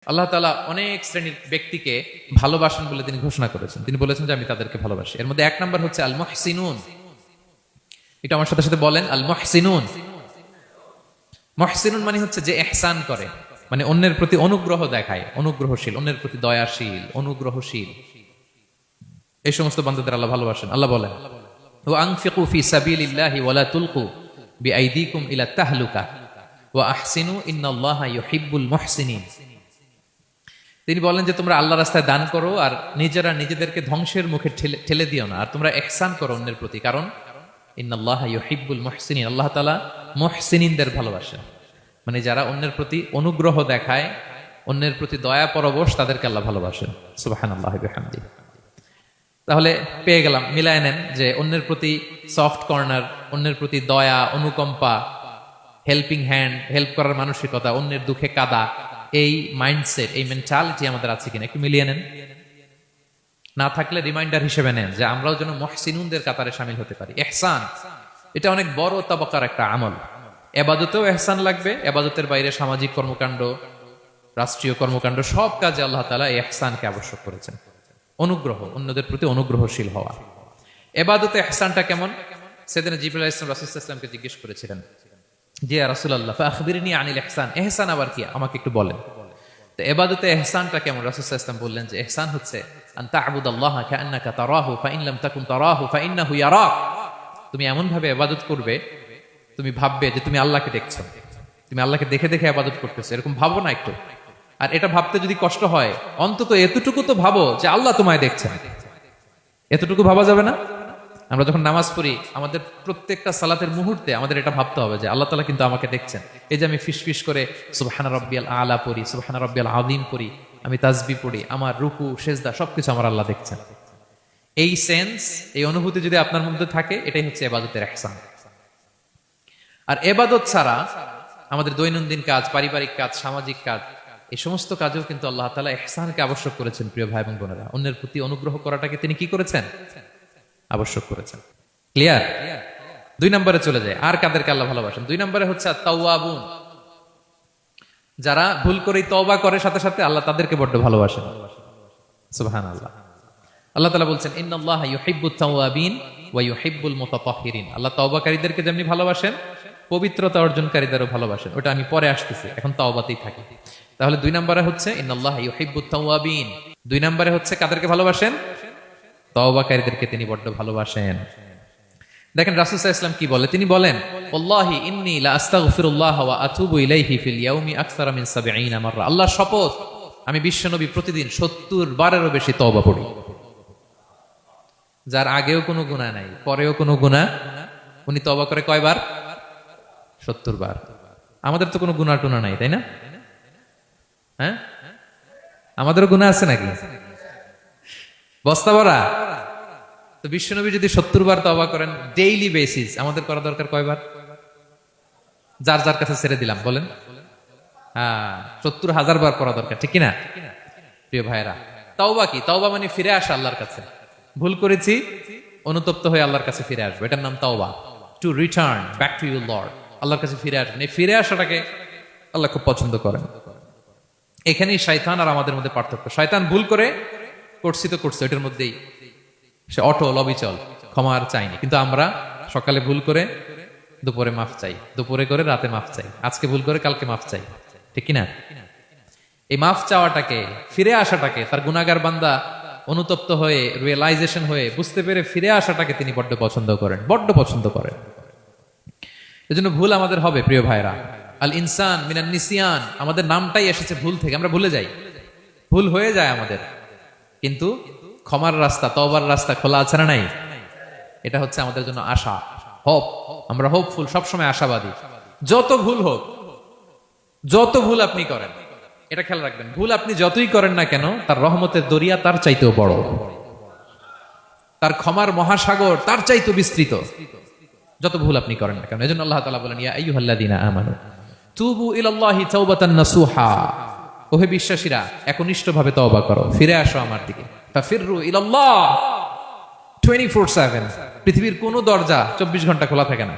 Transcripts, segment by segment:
আল্লাহ তাআলা অনেক শ্রেণীর ব্যক্তিকে ভালোবাসেন বলে তিনি ঘোষণা করেছেন। তিনি বলেছেন যে আমি তাদেরকে ভালোবাসি। এর মধ্যে এক নাম্বার হচ্ছে আল মুহসিনুন। এটা আমার সাথে সাথে বলেন, আল মুহসিনুন। মুহসিনুন মানে হচ্ছে যে ইহসান করে, মানে অন্যের প্রতি অনুগ্রহ দেখায়, অনুগ্রহশীল, অন্যের প্রতি দয়াশীল, অনুগ্রহশীল। এই সমস্ত বান্দাদের আল্লাহ ভালোবাসেন। আল্লাহ বলেন, ওয়া আনফিকু ফি সাবিলিল্লাহি ওয়া লা তুলকু বিআইদিকুম ইলা তাহলুকা ওয়া আহসিনু ইন্নাল্লাহা ইউহিব্বুল মুহসিনিন। তিনি বলেন যে তোমরা আল্লাহ রাস্তায় দান করো আর নিজেরা নিজেদেরকে ধ্বংসের মুখে ঠেলে দিও না, আর তোমরা ইহসান করো অন্যের প্রতি, কারণ ইন্নাল্লাহা ইউহিব্বুল মুহসিনিন, আল্লাহ তাআলা মুহসিনিনদের ভালোবাসেন। মানে যারা অন্যের প্রতি অনুগ্রহ দেখায়, অন্যের প্রতি দয়া পরবশ, তাদেরকে আল্লাহ ভালোবাসেন। সুবহানাল্লাহি ওয়া বিহামদিহি। তাহলে পেয়ে গেলাম, মিলায় নেন যে অন্যের প্রতি সফট কর্নার, অন্যের প্রতি দয়া, অনুকম্পা, হেল্পিং হ্যান্ড, হেল্প করার মানসিকতা, অন্যের দুঃখে কাদা, এই মাইন্ডসেট, এই মেন্টালিটি আমাদের আছে কিনা একটু মিলিয়ে নেন। না থাকলে রিমাইন্ডার হিসেবে নেন যে আমরাও যেন মুহসিনুনদের কাতারে শামিল হতে পারি। ইহসান এটা অনেক বড় তবকার একটা আমল। ইবাদতেও ইহসান লাগবে, ইবাদতের বাইরে সামাজিক কর্মকাণ্ড, রাষ্ট্রীয় কর্মকাণ্ড, সব কাজে আল্লাহ তাআলা ইহসানকে আবশ্যক করেছেন। অনুগ্রহ, অন্যদের প্রতি অনুগ্রহশীল হওয়া। ইবাদতে ইহসানটা কেমন? সেদিন জিবরাইল আলাইহিস সালাম রাসূল সাল্লাল্লাহু আলাইহি ওয়াসাল্লামকে জিজ্ঞেস করেছিলেন যে ইয়া রাসূলুল্লাহ ফাখবিরনি আনিল ইহসান, ইহসান আবার কি, আমাকে একটু বলেন। তো ইবাদতে ইহসানটা কেমন? রাসূল সাল্লাল্লাহু আলাইহি ওয়াসাল্লাম বললেন যে ইহসান হচ্ছে আন তা'বুদাল্লাহা কাআন্নাকা তারাহু ফাইন লাম তাকুন তারাহু ফাইন্নাহু ইয়ারাক। তুমি এমন ভাবে ইবাদত করবে, তুমি ভাববে যে তুমি আল্লাহকে দেখছো, তুমি আল্লাহকে দেখে দেখে ইবাদত করতেছো, এরকম ভাবো না একটু? আর এটা ভাবতে যদি কষ্ট হয়, অন্তত এতটুকু তো ভাবো যে আল্লাহ তোমায় দেখছেন। এতটুকু ভাবা যাবে না? আমরা যখন নামাজ পড়ি, আমাদের প্রত্যেকটা সালাতের মুহূর্তে আমাদের এটা ভাবতে হবে যে আল্লাহ তাআলা কিন্তু আমাকে দেখছেন। এই যে আমি ফিসফিস করে সুবহানা রাব্বিয়াল আলা পড়ি, সুবহানা রাব্বিয়াল আযীম পড়ি, আমি তাসবিহ পড়ি, আমার রুকু সেজদা সবকিছু আমার আল্লাহ দেখছেন। এই সেন্স, এই অনুভূতি যদি আপনার মধ্যে থাকে, এটাই হচ্ছে ইবাদতের ইহসান। আর ইবাদত ছাড়া আমাদের দৈনন্দিন কাজ, পারিবারিক কাজ, সামাজিক কাজ, এই সমস্ত কাজেও কিন্তু আল্লাহ তাআলা ইহসানকে আবশ্যক করেছেন। প্রিয় ভাই এবং বোনেরা, অন্যের প্রতি অনুগ্রহ করাটাকে তিনি কি করেছেন? আবশ্যক করেছেন। ক্লিয়ার? 2 নম্বরে চলে যায়, আর কাদেরকে আল্লাহ ভালোবাসেন? 2 নম্বরে হচ্ছে আত-তাওয়াবুন। যারা ভুল করেই তওবা করে, সাথে সাথে আল্লাহ তাদেরকে বড্ড ভালোবাসেন। সুবহানাল্লাহ। আল্লাহ তাআলা বলছেন ইন্নাল্লাহা ইউহিব্বুত তাওয়াবিন ওয়া ইউহিব্বুল মুতাতাহহিরিন। আল্লাহ তওবাকারীদেরকে যেমনি ভালোবাসেন, পবিত্রতা অর্জনকারীদেরও ভালোবাসেন। ওটা আমি পরে আসতেছি, এখন তাওবাতেই থাকি। তাহলে 2 নম্বরে হচ্ছে ইন্নাল্লাহা ইউহিব্বুত তাওয়াবিন। 2 নম্বরে হচ্ছে কাদেরকে ভালোবাসেন? তওবাকারীদেরকে তিনি বড্ড ভালোবাসেন। দেখেন রাসূল সাল্লাল্লাহু আলাইহি ওয়াসাল্লাম কি বলে? তিনি বলেন ওয়াল্লাহি ইন্নী লা আস্তাগফিরুল্লাহ ওয়া আতুবু ইলাইহি ফিল ইয়াউমি আকসারা মিন 70 মাররা। আল্লাহর শপথ, আমি বিশ্বনবী প্রতিদিন 70 বারেরও বেশি তওবা পড়ি। যার আগেও কোনো গুনাহ নাই, পরেও কোনো গুনাহ, উনি তওবা করে কয়বার? 70 বার। আমাদের তো কোনো গুনাহ টুনা নাই, তাই না? হ্যাঁ, আমাদেরও গুনাহ আছে নাকি? বস্তা ভরা। তো বিশ্বনবী যদি 70 বার তওবা করেন ডেইলি বেসিস, আমাদের করা দরকার কয়বার? যার যার কাছে ছেড়ে দিলাম, বলেন। হ্যাঁ, 70,000 বার করা দরকার, ঠিক কিনা? প্রিয় ভাইরা, তওবা কি? তওবা মানে ফিরে আসা আল্লাহর কাছে। ভুল করেছি, অনুতপ্ত হয়ে আল্লাহর কাছে ফিরে আসবো, এটার নাম তওবা। To return back to your Lord, আল্লাহর কাছে ফিরে আসবেন। এই ফিরে আসাটাকে আল্লাহ খুব পছন্দ করেন। এখানেই শয়তান আর আমাদের মধ্যে পার্থক্য। শয়তান ভুল করে করছি তো করছে, এটার মধ্যেই সে অটল অবিচল, ক্ষমা আর চাইনি। কিন্তু আমরা সকালে ভুল করে দুপুরে মাফ চাই, দুপুরে করে রাতে মাফ চাই, আজকে ভুল করে কালকে মাফ চাই, ঠিক কিনা? এই মাফ চাওয়াটাকে, ফিরে আসাটাকে, তার গুনাহগার বান্দা অনুতপ্ত হয়ে, রিয়েলাইজেশন হয়ে, বুঝতে পেরে ফিরে আসাটাকে তিনি বড্ড পছন্দ করেন, বড্ড পছন্দ করেন। এজন্য ভুল আমাদের হবে প্রিয় ভাইরা। আল ইনসান মিনান নিসিয়ান, আমাদের নামটাই এসেছে ভুল থেকে। আমরা ভুলে যাই, ভুল হয়ে যায় আমাদের, কিন্তু ক্ষমার রাস্তা, তওবার রাস্তা খোলা আছে না নাই? এটা হচ্ছে আমাদের জন্য আশা, হোপ। আমরা হোপফুল, সবসময় আশাবাদী। যত ভুল হোক, যত ভুল আপনি করেন, এটা খেয়াল রাখবেন, ভুল আপনি যতই করেন না কেন, তার রহমতের দরিয়া তার চাইতেও বড়, তার ক্ষমার মহাসাগর তার চাইতেও বিস্তৃত, যত ভুল আপনি করেন না কেন। এজন্য আল্লাহ তাআলা বলেন ইয়া আইয়ুহাল্লাযীনা আমানু তুবু ইলাল্লাহি তাওবাতান নাসুহা। ওহে বিশ্বাসীরা, একনিষ্ঠভাবে তওবা করো, ফিরে আসো আমার দিকে। ফাফিররু ইলাল্লাহ 24/7। পৃথিবীর কোনো দরজা 24 ঘন্টা খোলা থাকে না।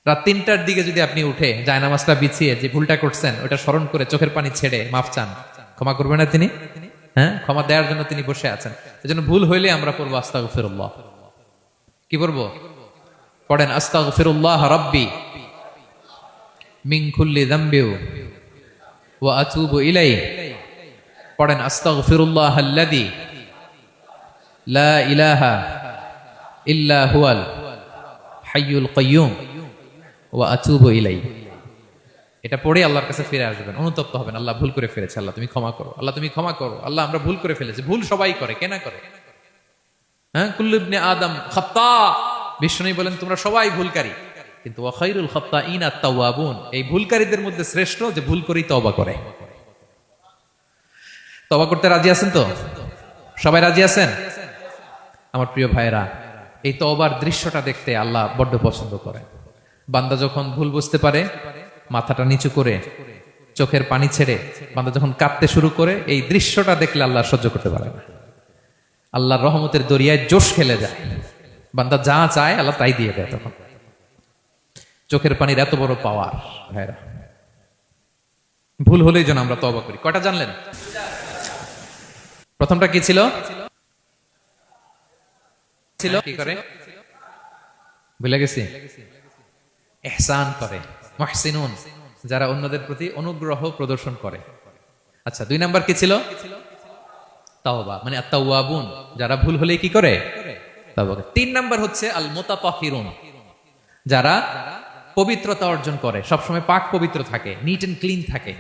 রাত 3টার দিকে যদি আপনি উঠে জায়নামাজটা বিছিয়ে যে ভুলটা করছেন ওটা স্মরণ করে চোখের পানি ছেড়ে মাফ চান, ক্ষমা করবেন না তিনি? হ্যাঁ, ক্ষমা দেওয়ার জন্য তিনি বসে আছেন। এজন্য ভুল হইলে আমরা পড়বো আস্তাগফিরুল্লাহ। কি পড়বো? পড়েন আস্তাগফিরুল্লাহ রাব্বি মিন কুল্লি যামবি ওয়া আতুবু ইলাইহি। পড়েন আস্তাগফিরুল্লাহ আল্লাযী লা ইলাহা ইল্লা হুয়াল হাইয়ুল কাইয়্যুম ওয়া আতুবু ইলাইহি। এটা পড়ে আল্লাহর কাছে ফিরে আসবেন, অনুতপ্ত হবেন, আল্লাহ ভুল করে ফেলেছে, আল্লাহ তুমি ক্ষমা করো, আল্লাহ তুমি ক্ষমা করো, আল্লাহ আমরা ভুল করে ফেলেছি। ভুল সবাই করে, কে না করে? হ্যাঁ, কুল্লু ইবনে আদম খাত্তা। বিষ্ণু বলেন তোমরা সবাই ভুলকারী, কিন্তু ওয়া খায়রুল খাত্তাইন আত-তাওয়াবুন, এই ভুলকারীদের মধ্যে শ্রেষ্ঠ যে ভুল করেই তওবা করে। তওবা করতে রাজি আছেন তো? সবাই রাজি আছেন? আমার প্রিয় ভাইরা, এই তওবার দৃশ্যটা দেখতে আল্লাহ বড্ড পছন্দ করে। বান্দা যখন ভুল বুঝতে পারে, মাথাটা নিচু করে চোখের পানি ছেড়ে বান্দা যখন কাঁদতে শুরু করে, এই দৃশ্যটা দেখলে আল্লাহ সহ্য করতে পারে না। আল্লাহর রহমতের দরিয়ায় জোশ খেলে যায়, বান্দা যা চায় আল্লাহ তাই দিয়ে দেয়। তখন চোখের পানির এত বড় পাওয়ার ভাইরা। ভুল হলেই যেন আমরা তওবা করি। কয়টা জানলেন? প্রথমটা কি ছিল? কি করে? ভুলে গেছি। ইহসান করে, মুহসিনুন, যারা অন্যদের প্রতি অনুগ্রহ প্রদর্শন করে। আচ্ছা, 2 নাম্বার কি ছিল? তাওবা, মানে আত-তাওয়াবুন, যারা ভুল হলেই কি করে? তাওবা করে। 3 নাম্বার হচ্ছে আল মুতাতাহহিরুন, যারা পবিত্রতা অর্জন করে, সবসময় পাক পবিত্র থাকে, নিট এন্ড ক্লিন থাকে।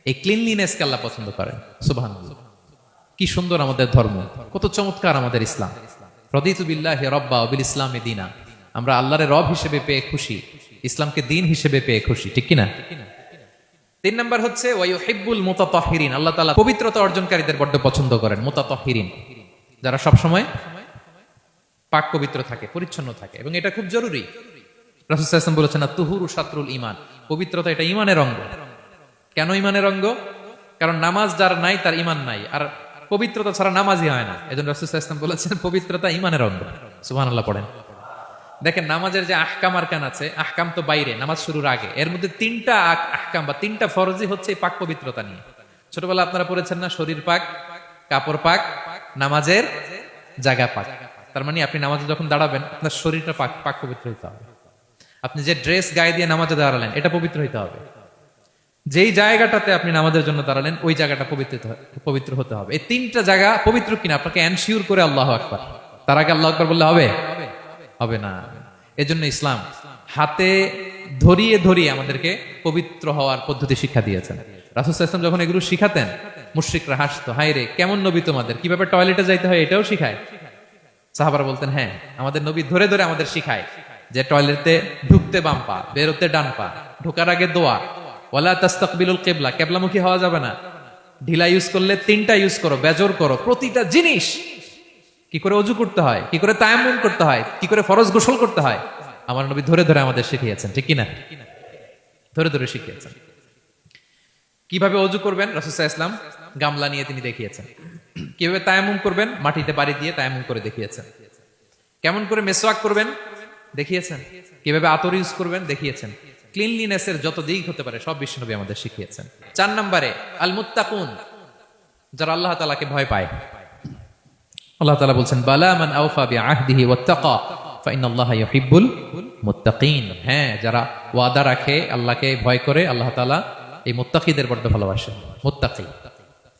এই ক্লিনলিনেস কে আল্লাহ পছন্দ করেন। সুবহানাল্লাহ, কি সুন্দর আমাদের ধর্ম, কত চমৎকার আমাদের ইসলাম। রাদিতু বিল্লাহি রাব্বা ওয়া বিল ইসলামি দীনা, আমরা আল্লাহরে রব হিসেবে পেয়ে খুশি, ইসলামকে দিন হিসেবে পেয়ে খুশি, ঠিক কি না? 3 নাম্বার হচ্ছে ওয়া ইউহিব্বুল মুতাতাহহিরিন, আল্লাহ তাআলা পবিত্রতা অর্জনকারীদের বড় পছন্দ করেন। মুতাতাহহিরিন, যারা সব সময় পাক পবিত্র থাকে, পরিচ্ছন্ন থাকে, এবং এটা খুব জরুরি। রাসূল সাল্লাল্লাহু আলাইহি ওয়াসাল্লাম বলেছেন আত-তুহুরু শাতরুল ঈমান, পবিত্রতা এটা ঈমানের অঙ্গ। কেন ঈমানের অঙ্গ? কারণ নামাজ যার নাই তার ঈমান নাই, আর পবিত্রতা ছাড়া নামাজই হয় না। এজন্য রাসূল সাল্লাল্লাহু আলাইহি ওয়াসাল্লাম বলেছেন পবিত্রতা ঈমানের অঙ্গ। সুবহানাল্লাহ পড়েন। দেখেন, নামাজের যে আহকাম আরকান আছে, আহকাম তো বাইরে, নামাজ শুরুর আগে, এর মধ্যে 3টা আহকাম বা 3টা ফরজই হচ্ছে এই পাক পবিত্রতা নিয়ে। ছোটবেলা আপনারা পড়েছেন না, শরীর পাক, কাপড় পাক, নামাজের জায়গা পাক। তার মানে আপনি নামাজে যখন দাঁড়াবেন আপনার শরীরটা পাক পাক পবিত্র হইতে হবে। আপনি যে ড্রেস গায়ে দিয়ে নামাজে দাঁড়ালেন এটা পবিত্র হইতে হবে। যেই জায়গাটাতে আপনি নামাজের জন্য দাঁড়ালেন ওই জায়গাটা পবিত্র হতে হবে। এই 3টা জায়গা পবিত্র কিনা আপনাকে এনশিওর করে আল্লাহু আকবার, তার আগে আল্লাহু আকবার বললে হবে? হবে না। এজন্য ইসলাম হাতে ধরিয়ে ধরিয়ে আমাদেরকে পবিত্র হওয়ার পদ্ধতি শিক্ষা দিয়েছেন। রাসূল সাল্লাল্লাহু আলাইহি ওয়াসাল্লাম যখন এগুলো শিখাতেন, মুশরিকরা হাসতো, হায় রে কেমন নবী তোমাদের, কিভাবে টয়লেটে যাইতে হয় এটাও শিখায়। সাহাবারা বলতেন হ্যাঁ, আমাদের নবী ধরে ধরে আমাদের শিখায় যে টয়লেটে ঢুকতে বাম পা, বেরোতে ডান পা, ঢোকার আগে দোয়া, ওয়ালা তাস্তাকবিলুল কিবলা, কিবলামুখী হওয়া যাবে না, ঢিলা ইউজ করলে 3টা ইউজ করো, বেজর করো, প্রতিটা জিনিস, কি করে ওযু করতে হয়, কি করে তায়াম্মুম করতে হয়, কি করে ফরজ গোসল করতে হয়, আমার নবী ধরে ধরে আমাদের শিখিয়েছেন, ঠিক কি না? ধরে ধরে শিখিয়েছেন। কিভাবে ওযু করবেন, রাসূল সাল্লাল্লাহু আলাইহি ওয়াসাল্লাম গামলা নিয়ে তিনি দেখিয়েছেন। কিভাবে তায়াম্মুম করবেন, মাটিতে পানি দিয়ে তায়াম্মুম করে দেখিয়েছেন। কেমন করে মেসওয়াক করবেন দেখিয়েছেন। কিভাবে আতর ইউজ করবেন দেখিয়েছেন। ক্লিনলিনেসের যত দিক হতে পারে সব বিশ্বনবী আমাদের শিখিয়েছেন। 4 নম্বরে আল মুত্তাকুন, যারা আল্লাহ তাআলাকে ভয় পায়। আল্লাহ তাআলা বলছেন বালা মান আওফা বিআহদিহি ওয়াত্তাকা ফাইনাল্লাহা ইউহিব্বুল মুত্তাকিন। হ্যাঁ, যারা ওয়াদা রাখে, আল্লাহকে ভয় করে, আল্লাহ তাআলা এই মুত্তাকিদের বড় ভালোবাসেন। মুত্তাকি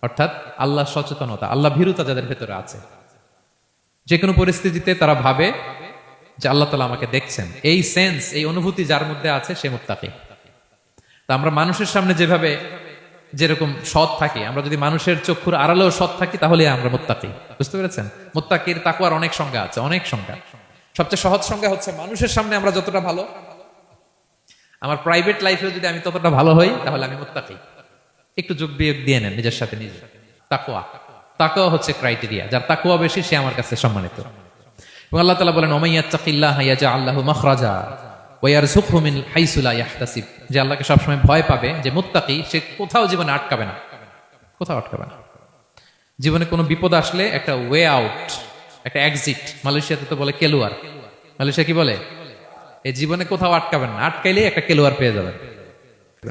অর্থাৎ আল্লাহ সচেতনতা, আল্লাহ ভীরুতা যাদের ভেতরে আছে, যে কোনো পরিস্থিতিতে তারা ভাবে যে আল্লাহ তাআলা আমাকে দেখছেন, এই সেন্স, এই অনুভূতি যার মধ্যে আছে সে মুত্তাকি। তা আমরা মানুষের সামনে যেভাবে যেরকম সৎ থাকি, আমরা যদি মানুষের চক্ষুর আড়ালেও সৎ থাকি তাহলে আমরা মুত্তাকি। বুঝতে পেরেছেন? মুত্তাকির তাকওয়ার অনেক সংজ্ঞা আছে, অনেক সংজ্ঞা। সবচেয়ে সহজ সংজ্ঞা হচ্ছে মানুষের সামনে আমরা যতটা ভালো, আমার প্রাইভেট লাইফেও যদি আমি ততটা ভালো হই তাহলে আমি মুত্তাকি। একটু যোগ বিয়োগ দিয়ে নেন নিজের সাথে নিজে। তাকওয়া, তাকওয়া হচ্ছে ক্রাইটেরিয়া, যার তাকওয়া বেশি সে আমার কাছে সম্মানিত। এবং আল্লাহ তাআলা বলেন ওমাইয়াত্তাকিল্লাহা ইয়াজআল লাহু মাখরাজা ওয়া ইয়ারযুকহু মিন হাইসু লা ইয়াহতাসিব, যে আল্লাহকে সবসময় ভয় পাবে, যে মুত্তাকি, সে কোথাও জীবনে আটকাবে না, কোথাও আটকাবে না। জীবনে কোনো বিপদ আসলে একটা ওয়ে আউট, একটা এক্সিট। মালয়েশিয়াতে তো বলে কেলুয়ার, মালয়েশিয়া কি বলে? এই জীবনে কোথাও আটকাবেন না, আটকাইলেই একটা কেলোয়ার পেয়ে যাবেন।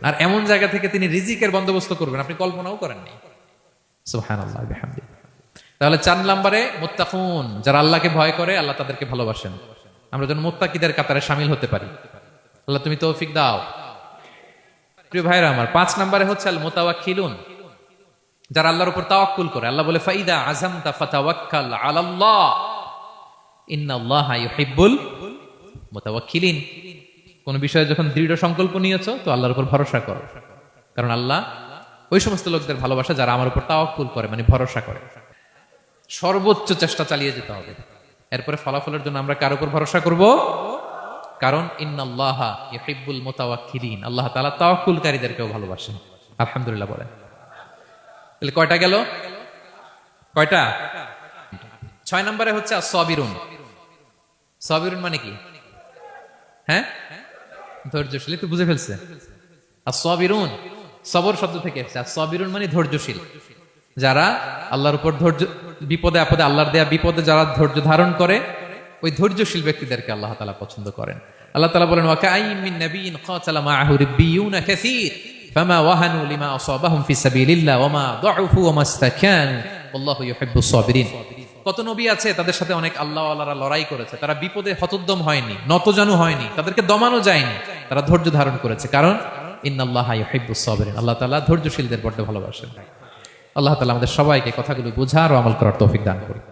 আর এমন জায়গা থেকে তিনি রিজিকের বন্দোবস্ত করবেন আপনি কল্পনাও করেননি। সুবহানাল্লাহ বিহামদি। তাহলে 4 নম্বরে মুত্তাকুন, যারা আল্লাহকে ভয় করে আল্লাহ তাদেরকে ভালোবাসেন। আমরা যেন মুত্তাকিদের কাতারে শামিল হতে পারি, আল্লাহ তুমি তৌফিক দাও। প্রিয় ভাইরা আমার, 5 নম্বরে হচ্ছে আল মুতাওয়াক্কিলুন, যারা আল্লাহর উপর তাওয়াক্কুল করে। আল্লাহ বলে ফাইদা আযামতা ফাতাওয়াক্কাল আলাল্লাহ ইন্নাল্লাহা ইউহিব্বুল মুতাওয়াক্কিলিন। কোন বিষয়ে যখন দৃঢ় সংকল্প নিয়েছো তো আল্লাহর উপর ভরসা করো, কারণ আল্লাহ ওই সমস্ত লোকদের ভালোবাসা যারা আমার উপর তাওয়াক্কুল করে, মানে ভরসা করে। সর্বোচ্চ চেষ্টা চালিয়ে যেতে হবে। এরপরে ফলাফলের জন্য আমরা কার উপর ভরসা করব? কারণ ইন্নাল্লাহা ইউহিব্বুল মুতাওয়াক্কিলিন, আল্লাহ তাআলা তাওয়াক্কুলকারীদেরকেও ভালোবাসেন। আলহামদুলিল্লাহ বলেন। তাহলে কয়টা গেল? কয়টা? 6 নম্বরে হচ্ছে as-সাবিরুন। সাবিরুন মানে কি? হ্যাঁ, ধৈর্যশীল। একটু বুঝে ফেলছে? as-সাবিরুন সবর শব্দ থেকে এসেছে। as-সাবিরুন মানে ধৈর্যশীল, যারা আল্লাহর উপর ধৈর্য, বিপদে আপদে আল্লাহর দেয়া বিপদে যারা ধৈর্য ধারণ করে, ওই ধৈর্যশীল ব্যক্তিদেরকে আল্লাহ তাআলা পছন্দ করেন। আল্লাহ তাআলা বলেন ওয়া কাআইয়্যিম মিন নাবিয়্যিন ক্বাতালা মাআহু রিব্বিয়ুনা কাসীর ফামা ওয়াহানু লিমা আসাবাহুম ফি সাবিলিল্লাহ ওয়া মা দু'ফু ওয়া মাস্তাকানু আল্লাহু ইউহিব্বুস সাবিরিন। কত নবী আছে তাদের সাথে অনেক আল্লাহওয়ালারা লড়াই করেছে, তারা বিপদে হতোদ্যম হয়নি, নতজানু হয়নি, তাদেরকে দমানো যায়নি, তারা ধৈর্য ধারণ করেছে। কারণ ইন্নাল্লাহা ইউহিব্বুস সাবিরিন, আল্লাহ তাআলা ধৈর্যশীলদের বড় ভালোবাসেন। আল্লাহ তাআলা আমাদের সবাইকে কথাগুলো বোঝার ও আমল করার তৌফিক দান করুন।